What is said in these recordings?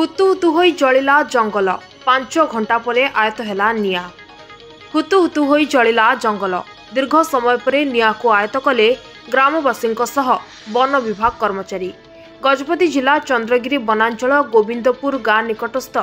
हुतु हुतु होई जलिला जंगल 5 घंटा परे आयत हैला निया। हुतु हुतु होई जलिला जंगल दीर्घ समय परे निया को आयत कले ग्रामवासी वन विभाग कर्मचारी। गजपति जिला चंद्रगिरी वनांचल गोविंदपुर गाँ निकटस्थ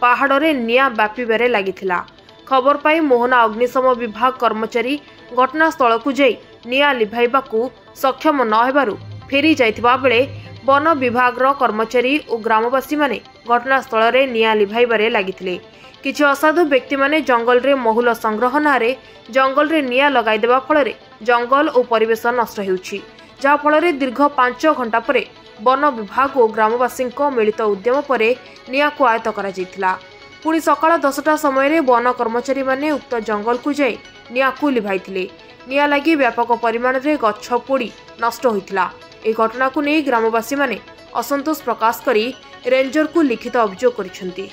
पहाड़े निया व्यापीबारे लागिथिला। खबर पाई मोहना अग्निशम विभाग कर्मचारी घटनास्थल को जाई निया लिभाइबाकू सक्षम न हेबारु फेरी जाइथिबा बेले वन विभाग कर्मचारी और ग्रामवासी माने घटनास्थल में निया लिभाइबारे लागिथिले। किछि असाधु व्यक्ति माने जंगल रे महुल संग्रह नारे जंगल रे निया लगाई देबा फଳରେ जंगल और परिवेश नष्ट हेउछि, जहा फଳରେ दीर्घ 5 घंटा परे वन विभाग और ग्रामवासी मिलित उद्यम परे निया को आयत्त करा जैथिला। पुणी सकाळ 10टा समय वन कर्मचारी माने उक्त जंगल को जाई निया को लिभाइथिले। निया लागि व्यापक परिमाण रे गछ पोड़ी नष्ट होइथिला। ए घटना को नहीं ग्रामवासी माने असंतोष प्रकाश करी रेंजर को लिखित अभियोग करिसेंती।